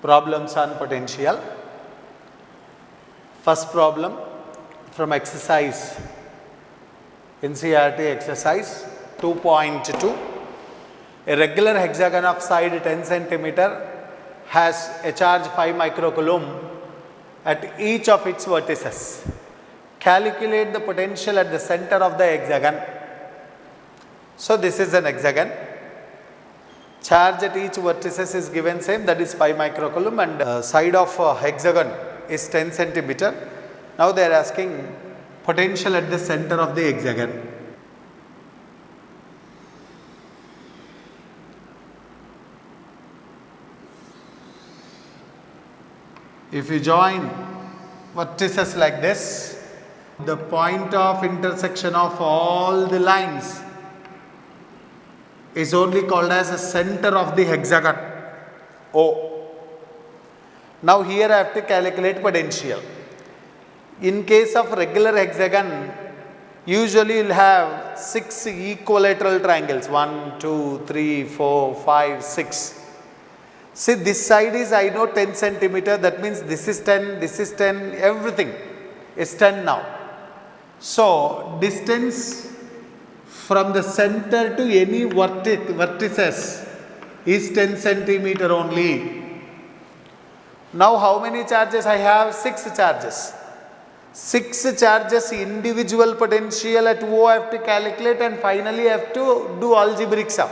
Problems on potential. First problem from exercise, NCERT exercise 2.2. A regular hexagon of side 10 centimeter has a charge 5 microcoulomb at each of its vertices. Calculate the potential at the center of the hexagon. So this is an hexagon. Charge at each vertices is given same, that is 5 microcoulomb, and side of hexagon is 10 centimeter. Now they are asking potential at the center of the hexagon. If you join vertices like this, the point of intersection of all the lines is only called as the center of the hexagon, O. Now here I have to calculate potential. In case of regular hexagon, usually you will have 6 equilateral triangles, 1, 2, 3, 4, 5, 6. See, this side is, I know, 10 centimeter, that means this is 10, this is 10, everything is 10 now. So distance from the center to any vertices is 10 centimeter only. Now how many charges I have? 6 charges. 6 charges, individual potential at O I have to calculate, and finally I have to do algebraic sum.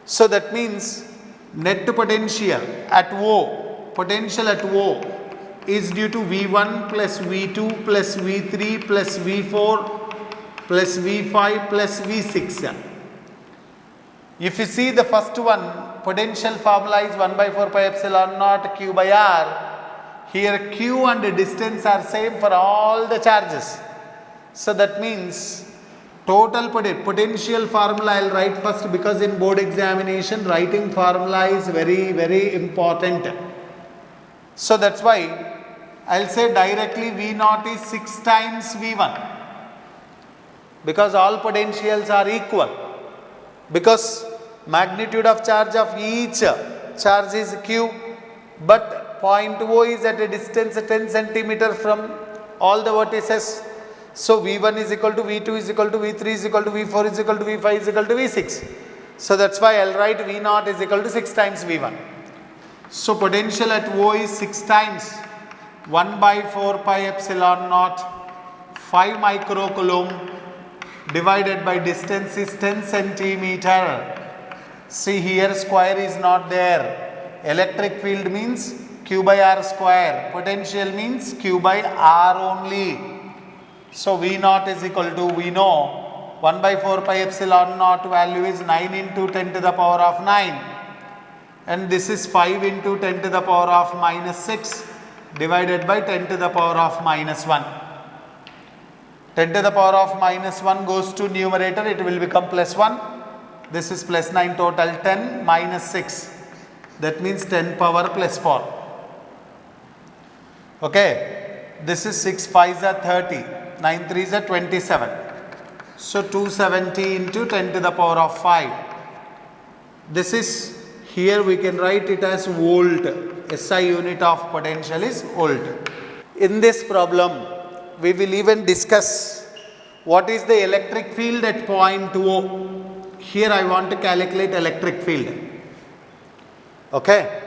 So that means net potential at O, potential at O is due to V1 plus V2 plus V3 plus V4 plus V5 plus V6. If you see the first one, potential formula is 1 by 4 pi epsilon naught Q by R. Here Q and distance are same for all the charges. So that means total potential formula I will write first, because in board examination writing formula is very important. So that's why I will say directly V0 is 6 times V1, because all potentials are equal, because magnitude of charge of each charge is Q, but point O is at a distance 10 centimeter from all the vertices. So V1 is equal to V2 is equal to V3 is equal to V4 is equal to V5 is equal to V6. So that's why I'll write V0 is equal to 6 times V1. So potential at O is 6 times 1 by 4 pi epsilon naught 5 microcoulomb divided by distance is 10 centimeter. See, here square is not there. Electric field means Q by R square. Potential means Q by R only. So V0 is equal to, we know 1 by 4 pi epsilon naught value is 9 into 10 to the power of 9. And this is 5 into 10 to the power of minus 6 divided by 10 to the power of minus 1. 10 to the power of minus 1 goes to numerator, it will become plus 1. This is plus 9, total 10 minus 6. That means 10 power plus 4. Okay. This is 6 5s are 30, 9 3s are 27. So 270 into 10 to the power of 5. This is, here we can write it as volt. SI unit of potential is volt. In this problem, we will even discuss what is the electric field at point O. Here I want to calculate electric field. Okay.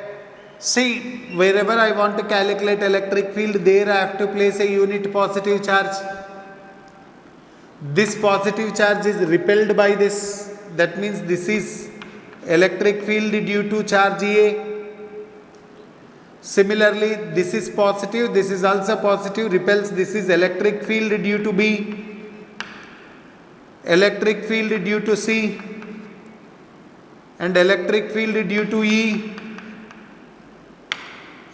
See, wherever I want to calculate electric field, there I have to place a unit positive charge. This positive charge is repelled by this. That means this is electric field due to charge A. Similarly, this is positive, this is also positive, repels. This is electric field due to B, electric field due to C, and electric field due to E,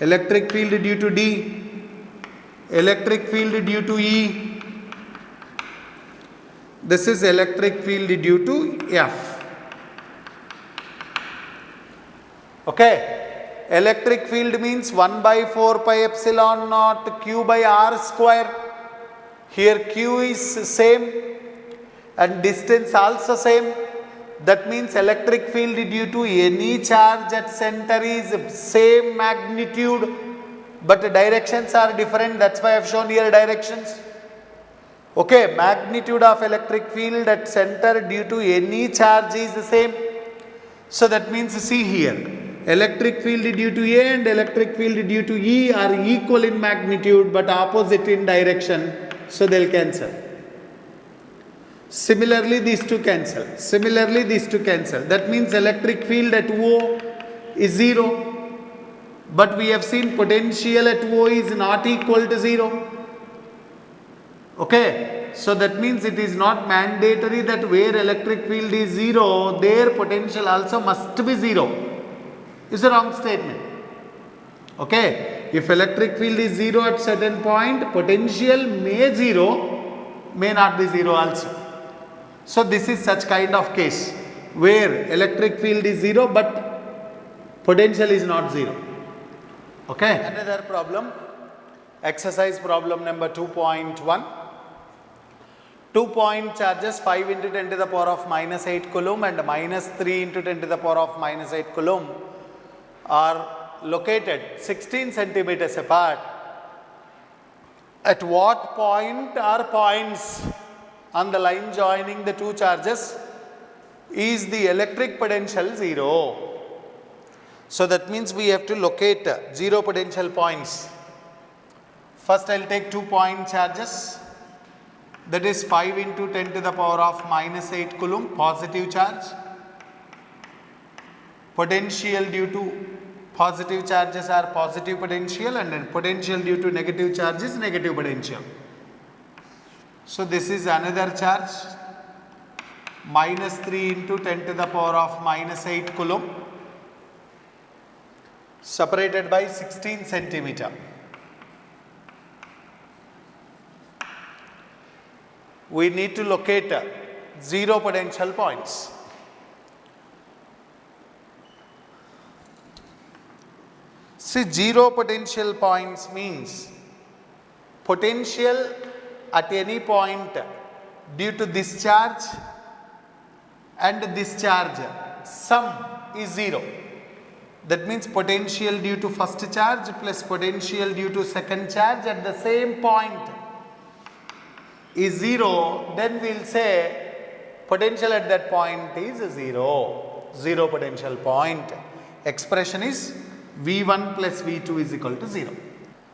electric field due to D, electric field due to E. This is electric field due to F. Okay. Electric field means 1 by 4 pi epsilon naught Q by R square. Here Q is same and distance also same. That means electric field due to any charge at center is same magnitude, but directions are different. That's why I have shown here directions. Okay, magnitude of electric field at center due to any charge is the same. So that means, see here, electric field due to A and electric field due to E are equal in magnitude but opposite in direction. So they will cancel. Similarly, these two cancel. Similarly, these two cancel. That means electric field at O is 0. But we have seen potential at O is not equal to 0. Okay. So that means it is not mandatory that where electric field is 0, their potential also must be 0. It's a wrong statement. Okay. If electric field is 0 at certain point, potential may 0, may not be 0 also. So this is such kind of case where electric field is 0 but potential is not 0. Okay. Another problem, exercise problem number 2.1. 2-point charges 5 into 10 to the power of minus 8 coulomb and minus 3 into 10 to the power of minus 8 coulomb are located 16 centimeters apart. At what point or points on the line joining the two charges is the electric potential 0? So that means we have to locate 0 potential points. First I will take 2-point charges, that is 5 into 10 to the power of minus 8 coulomb, positive charge. Potential due to positive charges are positive potential, and then potential due to negative charge is negative potential. So this is another charge, minus 3 into 10 to the power of minus 8 coulomb, separated by 16 centimeter. We need to locate 0 potential points. See, 0 potential points means potential at any point due to this charge and this charge, sum is 0. That means potential due to first charge plus potential due to second charge at the same point is 0. Then we will say potential at that point is 0. 0 potential point. Expression is V1 plus V2 is equal to 0.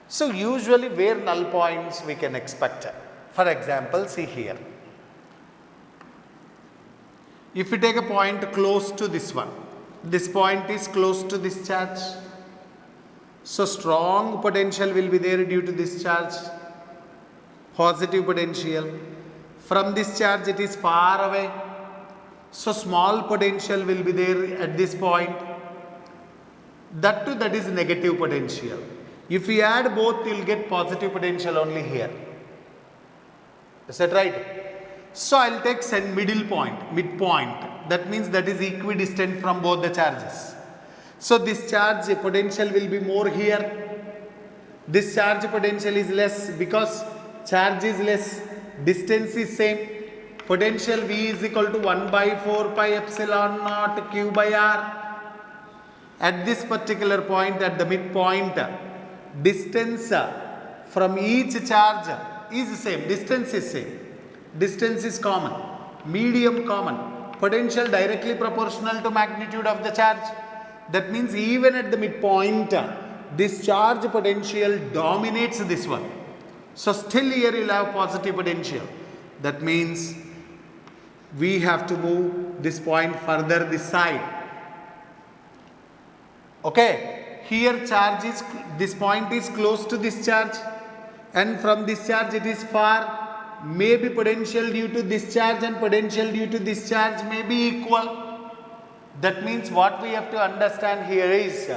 So usually where null points we can expect? For example, see here. If we take a point close to this one, this point is close to this charge. So strong potential will be there due to this charge, positive potential. From this charge it is far away. So small potential will be there at this point. That too, that is negative potential. If we add both, you will get positive potential only here. Is that right? So I will take middle point, midpoint. That means that is equidistant from both the charges. So this charge potential will be more here. This charge potential is less because charge is less, distance is same. Potential V is equal to 1 by 4 pi epsilon naught Q by R. At this particular point, at the midpoint, distance from each charge is same. Distance is same. Distance is common. Medium common. Potential directly proportional to magnitude of the charge. That means even at the midpoint, this charge potential dominates this one. So still here you will have positive potential. That means we have to move this point further this side. Okay, here charge is, this point is close to this charge, and from this charge it is far. Maybe potential due to this charge and potential due to this charge may be equal. That means what we have to understand here is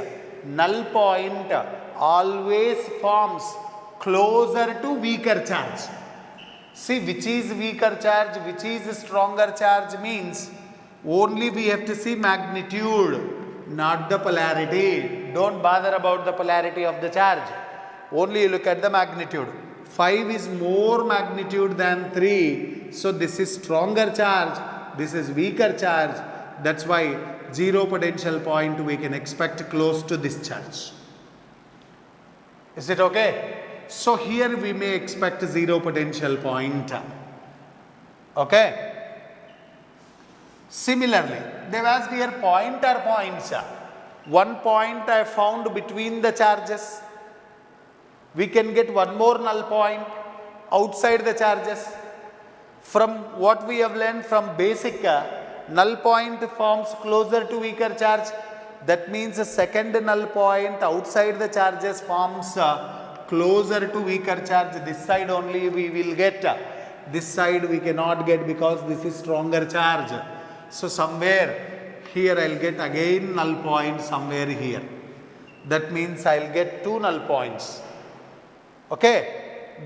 null point always forms closer to weaker charge. See, which is weaker charge, which is stronger charge means only we have to see magnitude, not the polarity. Don't bother about the polarity of the charge. Only look at the magnitude. 5 is more magnitude than 3. So this is stronger charge. This is weaker charge. That's why zero potential point we can expect close to this charge. Is it okay? So here we may expect zero potential point. Okay. Similarly, they've asked here point or points. One point I found between the charges. We can get one more null point outside the charges. From what we have learned from basic, null point forms closer to weaker charge. That means a second null point outside the charges forms closer to weaker charge. This side only we will get. This side we cannot get because this is stronger charge. So somewhere here I will get again null point somewhere here. That means I will get two null points. Okay.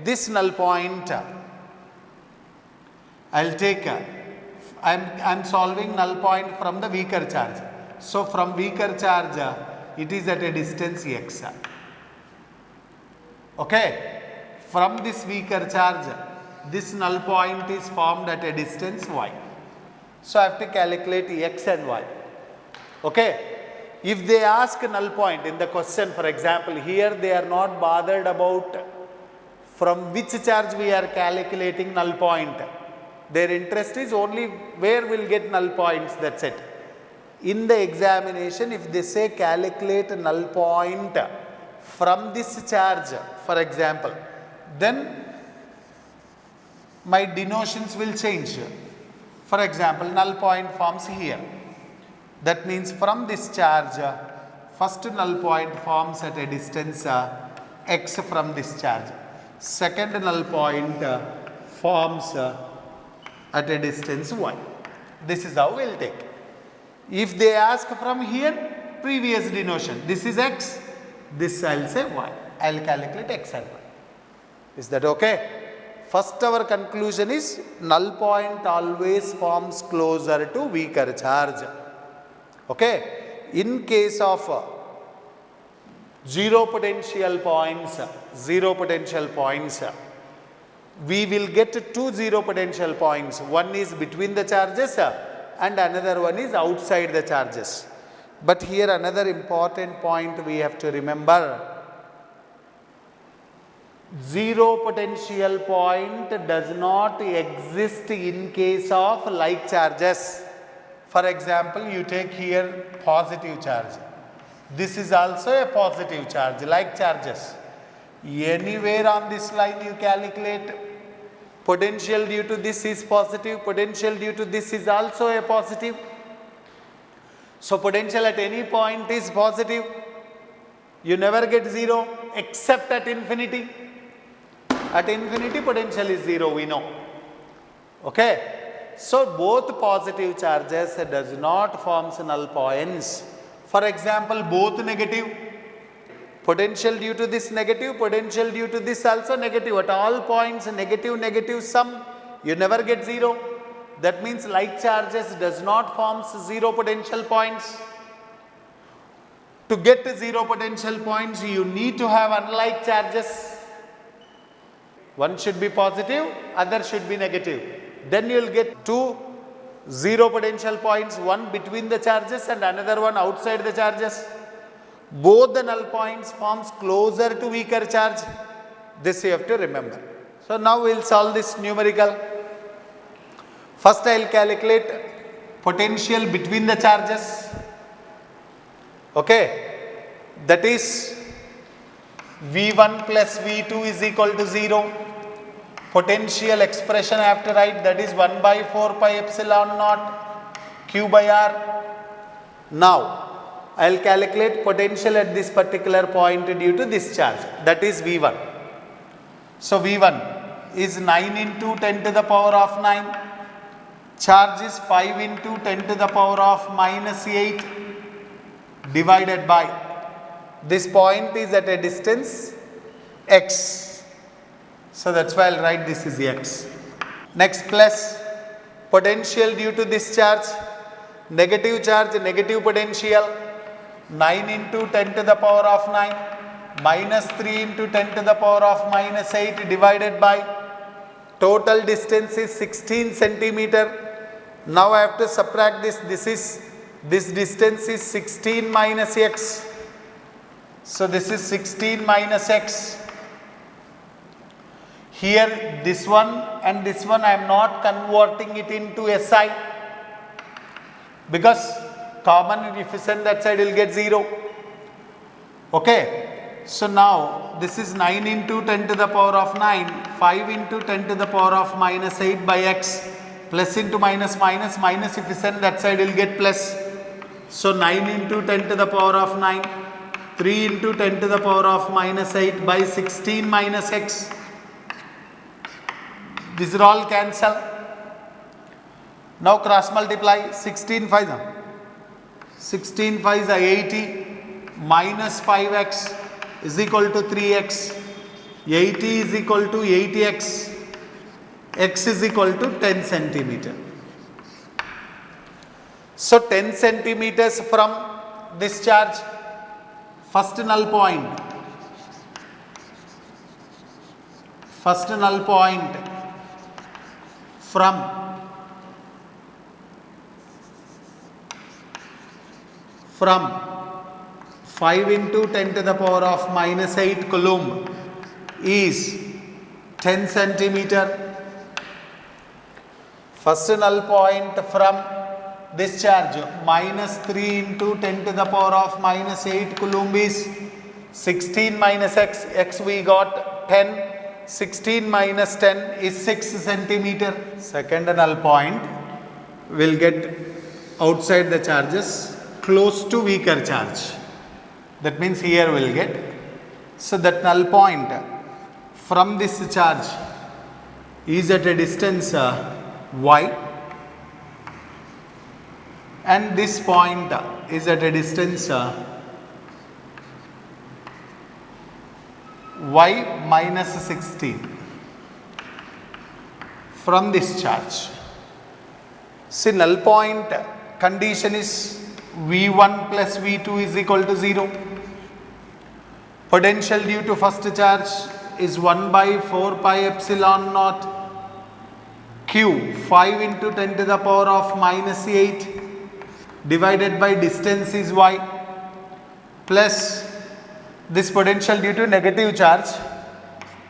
This null point I will take, I am solving null point from the weaker charge. So from weaker charge it is at a distance x. Okay. From this weaker charge this null point is formed at a distance y. So I have to calculate x and y. Okay. If they ask null point in the question, for example, here they are not bothered about from which charge we are calculating null point. Their interest is only where we will get null points, that's it. In the examination, if they say calculate null point from this charge, for example, then my denotions will change. For example, null point forms here. That means from this charge, first null point forms at a distance x from this charge. Second null point forms at a distance y. This is how we will take. If they ask from here, previous denotion, this is x, this I will say y. I will calculate x and y. Is that okay? First our conclusion is null point always forms closer to weaker charge. Okay. In case of zero potential points, we will get two zero potential points. One is between the charges and another one is outside the charges. But here another important point we have to remember. Zero potential point does not exist in case of like charges. For example, you take here positive charge. This is also a positive charge, like charges. Anywhere on this line you calculate, potential due to this is positive, potential due to this is also a positive. So potential at any point is positive. You never get zero except at infinity. At infinity potential is zero, we know. Okay. So both positive charges does not forms null points. For example, both negative. Potential due to this negative, potential due to this also negative. At all points negative, negative sum, you never get zero. That means like charges does not forms zero potential points. To get zero potential points, you need to have unlike charges. One should be positive, other should be negative. Then you will get two zero potential points, one between the charges and another one outside the charges. Both the null points forms closer to weaker charge. This you have to remember. So now we will solve this numerical. First I will calculate potential between the charges. Okay. That is V1 plus V2 is equal to 0. Potential expression I have to write, that is 1 by 4 pi epsilon naught Q by R. Now I will calculate potential at this particular point due to this charge, that is V1. So V1 is 9 into 10 to the power of 9. Charge is 5 into 10 to the power of minus 8 divided by, this point is at a distance x. So that's why I will write this is x. Next plus potential due to this charge, negative charge, negative potential, 9 into 10 to the power of 9 minus 3 into 10 to the power of minus 8 divided by, total distance is 16 centimeter. Now I have to subtract this is This distance is 16 minus x. So this is 16 minus x. Here this one and this one I am not converting it into SI, because common, if you send that side you will get 0. Okay. So now this is 9 into 10 to the power of 9, 5 into 10 to the power of minus 8 by x, plus into minus minus minus, if you send that side you will get plus. So 9 into 10 to the power of 9, 3 into 10 to the power of minus 8 by 16 minus x. These are all cancel. Now cross multiply. 16 5 are 80 minus 5x is equal to 3x. 80 is equal to 80x. X is equal to 10 centimeter. So 10 centimeters from this charge, first null point. First null point from 5 into 10 to the power of minus 8 coulomb is 10 centimeter. First null point from this charge, minus 3 into 10 to the power of minus 8 coulomb is 16 minus x. X we got 10. 16 minus 10 is 6 centimeter. Second null point will get outside the charges close to weaker charge. That means here we will get. So that null point from this charge is at a distance y, and this point is at a distance y minus 16 from this charge. See, null point condition is V1 plus V2 is equal to 0. Potential due to first charge is 1 by 4 pi epsilon naught q 5 into 10 to the power of minus 8 divided by distance is y, plus this potential due to negative charge.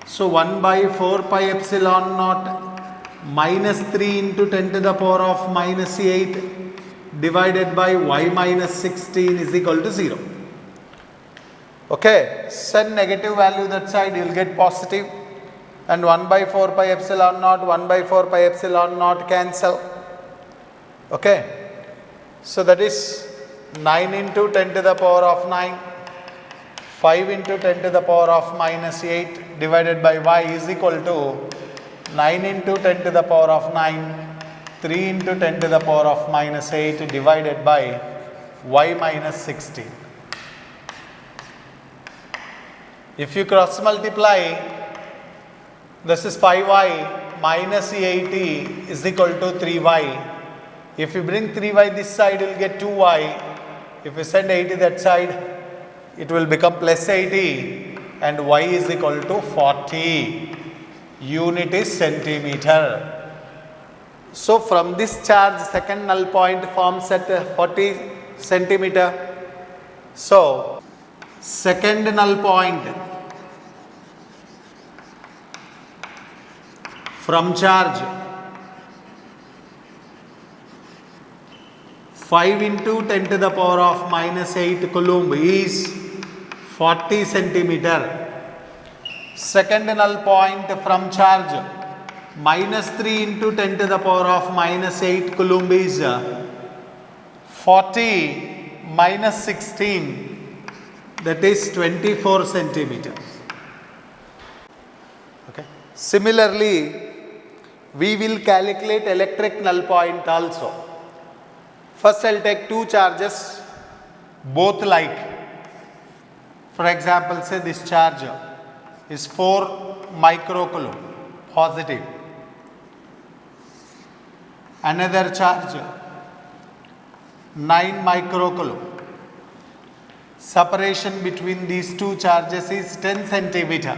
So 1 by 4 pi epsilon naught minus 3 into 10 to the power of minus 8 divided by y minus 16 is equal to 0. Okay, send negative value that side, you will get positive, and 1 by 4 pi epsilon naught, 1 by 4 pi epsilon naught cancel. Okay, so that is 9 into 10 to the power of 9, 5 into 10 to the power of minus 8 divided by y is equal to 9 into 10 to the power of 9, 3 into 10 to the power of minus 8 divided by y minus 16. If you cross multiply, this is 5y minus 80 is equal to 3y. If you bring 3y this side, you will get 2y. If you send 80 that side, it will become plus 80, and y is equal to 40. Unit is centimeter. So from this charge, second null point forms at 40 centimeter. So second null point from charge 5 into 10 to the power of minus 8 coulomb is 40 centimeter. Second null point from charge minus 3 into 10 to the power of minus 8 coulomb is 40 minus 16, that is 24 centimeter. Okay. Similarly, we will calculate electric null point also. First I will take two charges, both like. For example, say this charge is 4 microcoulomb positive. Another charge 9 microcoulomb. Separation between these two charges is 10 centimeter.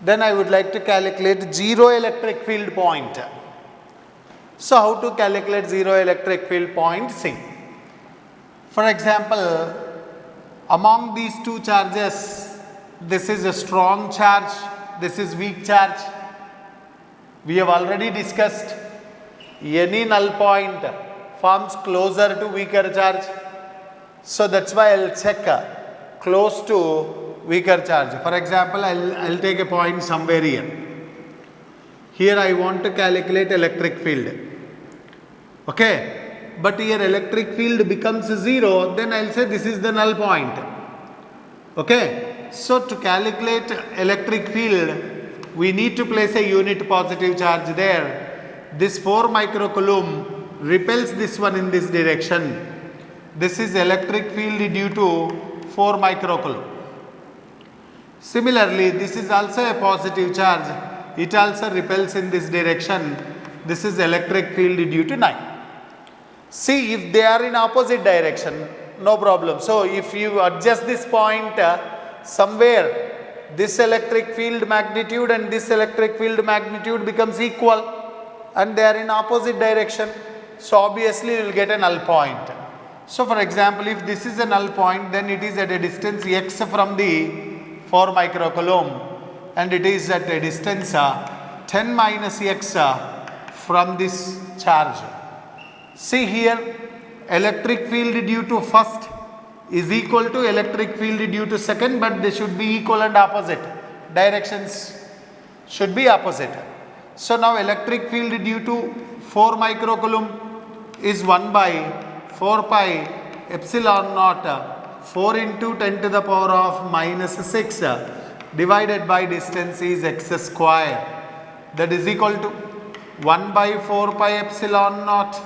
Then I would like to calculate zero electric field point. So how to calculate zero electric field point? See, For example, among these two charges, this is a strong charge, this is weak charge. We have already discussed any null point forms closer to weaker charge. So that's why I'll check close to weaker charge. For example, I'll take a point somewhere here. Here I want to calculate electric field. Okay. But here electric field becomes 0, then I'll say this is the null point. Okay. So to calculate electric field, we need to place a unit positive charge there. This 4 microcoulomb repels this one in this direction. This is electric field due to 4 microcoulomb. Similarly, this is also a positive charge. It also repels in this direction. This is electric field due to 9. See, if they are in opposite direction, no problem. So if you adjust this point somewhere, this electric field magnitude and this electric field magnitude becomes equal and they are in opposite direction. So obviously you will get a null point. So for example, if this is a null point, then it is at a distance x from the 4 microcoulomb and it is at a distance 10 minus x from this charge. See here, electric field due to first is equal to electric field due to second, but they should be equal and opposite. Directions should be opposite. So now electric field due to 4 microcoulomb is 1 by 4 pi epsilon naught 4 into 10 to the power of minus 6 divided by distance is x square. That is equal to 1 by 4 pi epsilon naught.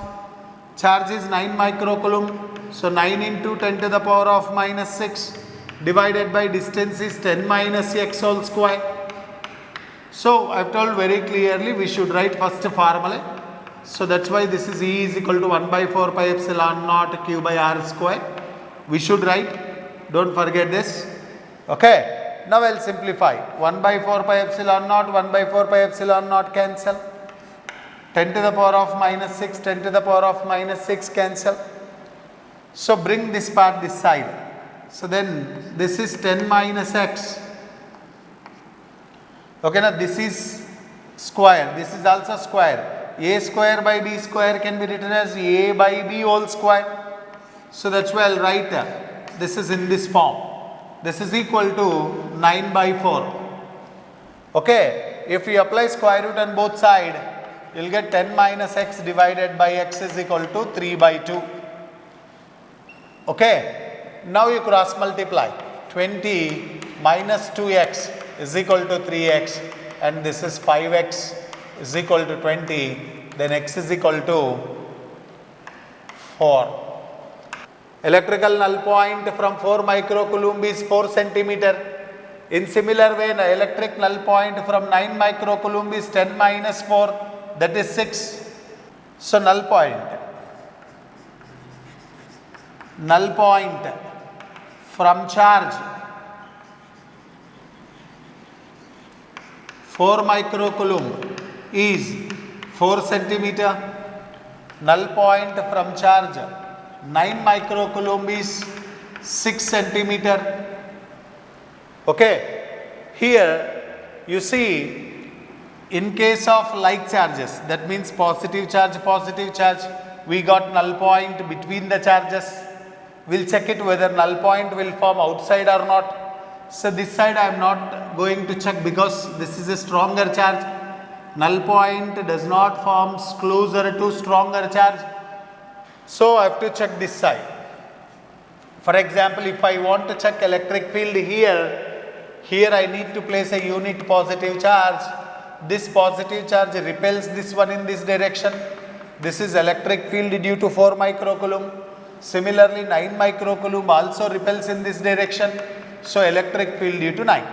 Charge is 9 microcoulomb. So 9 into 10 to the power of minus 6 divided by distance is 10 minus x whole square. So I have told very clearly we should write first formula. So that's why this is E is equal to 1 by 4 pi epsilon naught q by r square. We should write. Don't forget this. Okay. Now I'll simplify. 1 by 4 pi epsilon naught, 1 by 4 pi epsilon naught cancel. 10 to the power of minus 6, 10 to the power of minus 6 cancel. So bring this part this side. So then this is 10 minus x. Okay, now this is square. This is also square. A square by b square can be written as a by b whole square. So that's why I'll write this is in this form. This is equal to 9 by 4. Okay, if we apply square root on both sides, you will get 10 minus x divided by x is equal to 3 by 2. Okay. Now you cross multiply. 20 minus 2x is equal to 3x and this is 5x is equal to 20. Then x is equal to 4. Electrical null point from 4 microcoulomb is 4 centimeter. In similar way, the electric null point from 9 microcoulomb is 10 minus 4. That is 6. So null point from charge 4 microcoulomb is 4 centimeter. Null point from charge 9 microcoulomb is 6 centimeter. Okay. Here you see, in case of like charges, that means positive charge, we got null point between the charges. We'll check it whether null point will form outside or not. So this side I am not going to check because this is a stronger charge. Null point does not form closer to stronger charge. So I have to check this side. For example, if I want to check electric field here I need to place a unit positive charge. This positive charge repels this one in this direction. This is electric field due to 4 microcoulomb. Similarly, 9 microcoulomb also repels in this direction. So electric field due to 9.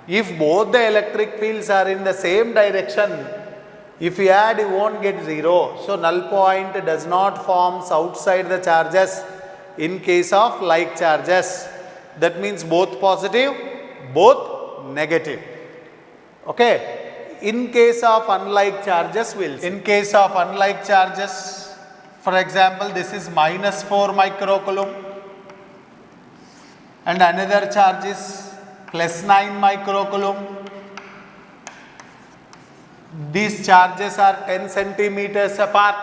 If both the electric fields are in the same direction, if you add, you won't get 0. So null point does not form outside the charges in case of like charges. That means both positive, both negative. Okay. In case of unlike charges, For example, this is minus 4 microcoulomb and another charge is plus 9 microcoulomb. These charges are 10 centimeters apart.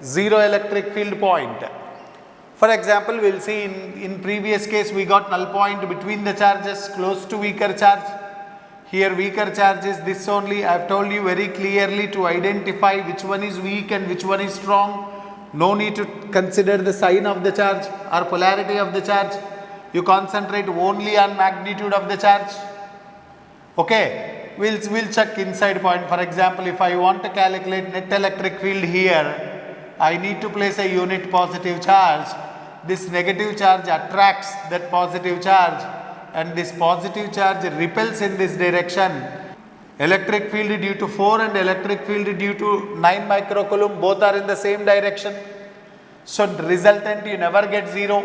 Zero electric field point. For example, we will see in previous case we got null point between the charges close to weaker charge. Here weaker charge is this only. I have told you very clearly to identify which one is weak and which one is strong. No need to consider the sign of the charge or polarity of the charge. You concentrate only on magnitude of the charge. Okay, we'll check inside point. For example, if I want to calculate net electric field here, I need to place a unit positive charge. This negative charge attracts that positive charge and this positive charge repels in this direction. Electric field due to 4 and electric field due to 9 microcoulomb both are in the same direction. So resultant you never get 0.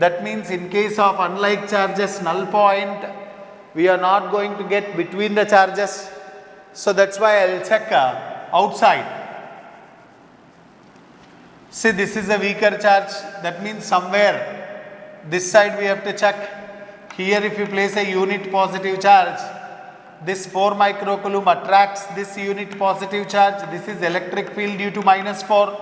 That means in case of unlike charges null point, we are not going to get between the charges. So that's why I will check outside. See, this is a weaker charge. That means somewhere this side we have to check. Here if you place a unit positive charge, this 4 microcoulomb attracts this unit positive charge. This is electric field due to minus 4.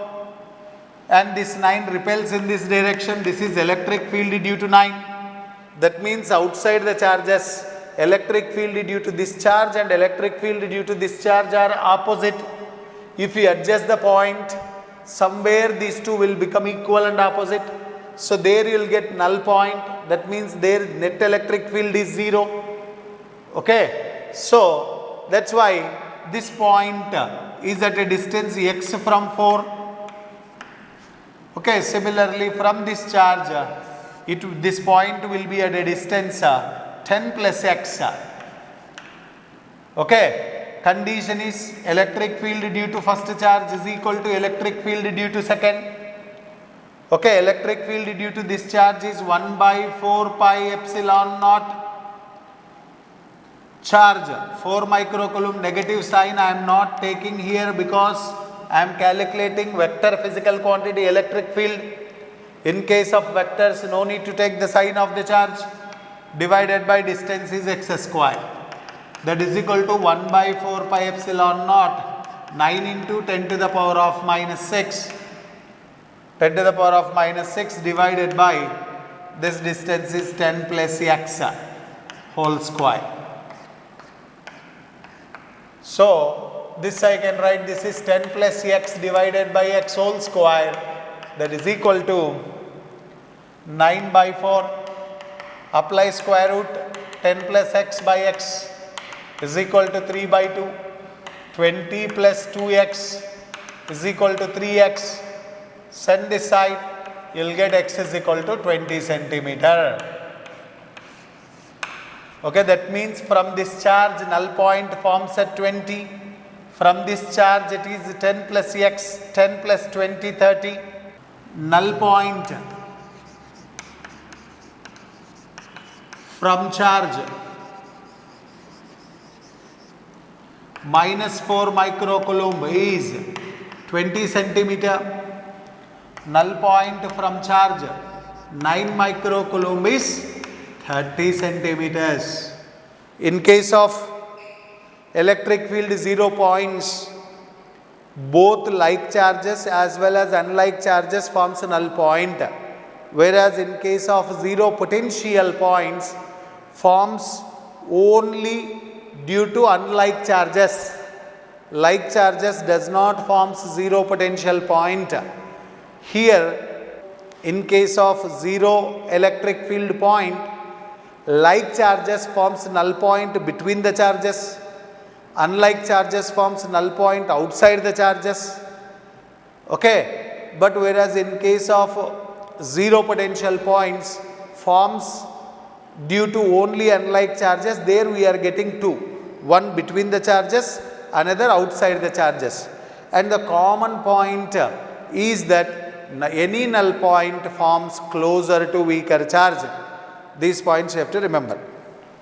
And this 9 repels in this direction. This is electric field due to 9. That means outside the charges, electric field due to this charge and electric field due to this charge are opposite. If you adjust the point, somewhere these two will become equal and opposite. So there you will get null point. That means their net electric field is 0. Okay. So that's why this point is at a distance x from 4. Okay. Similarly, from this charge, this point will be at a distance 10 plus x. Okay. Condition is electric field due to first charge is equal to electric field due to second. Okay, electric field due to this charge is 1 by 4 pi epsilon naught. Charge 4 microcoulomb negative sign I am not taking here because I am calculating vector physical quantity electric field. In case of vectors, no need to take the sign of the charge. Divided by distance is x square. That is equal to 1 by 4 pi epsilon naught 9 into 10 to the power of minus 6. 10 to the power of minus 6 divided by this distance is 10 plus x whole square. So this I can write, this is 10 plus x divided by x whole square, that is equal to 9 by 4. Apply square root, 10 plus x by x is equal to 3 by 2. 20 plus 2x is equal to 3x. Send this side, you will get x is equal to 20 centimeter. Okay, that means from this charge null point forms at 20. From this charge it is 10 plus x, 10 plus 20, 30. Null point from charge minus 4 microcoulomb is 20 centimeter. Null point from charge 9 microcoulomb is 30 centimeters. In case of electric field 0 points, both like charges as well as unlike charges forms a null point, whereas in case of 0 potential points forms only due to unlike charges. Like charges does not forms 0 potential point. Here, in case of 0 electric field point, like charges forms null point between the charges, unlike charges forms null point outside the charges. Okay, but whereas in case of 0 potential points forms due to only unlike charges, there we are getting two, one between the charges, another outside the charges. And the common point is that any null point forms closer to weaker charge. These points you have to remember.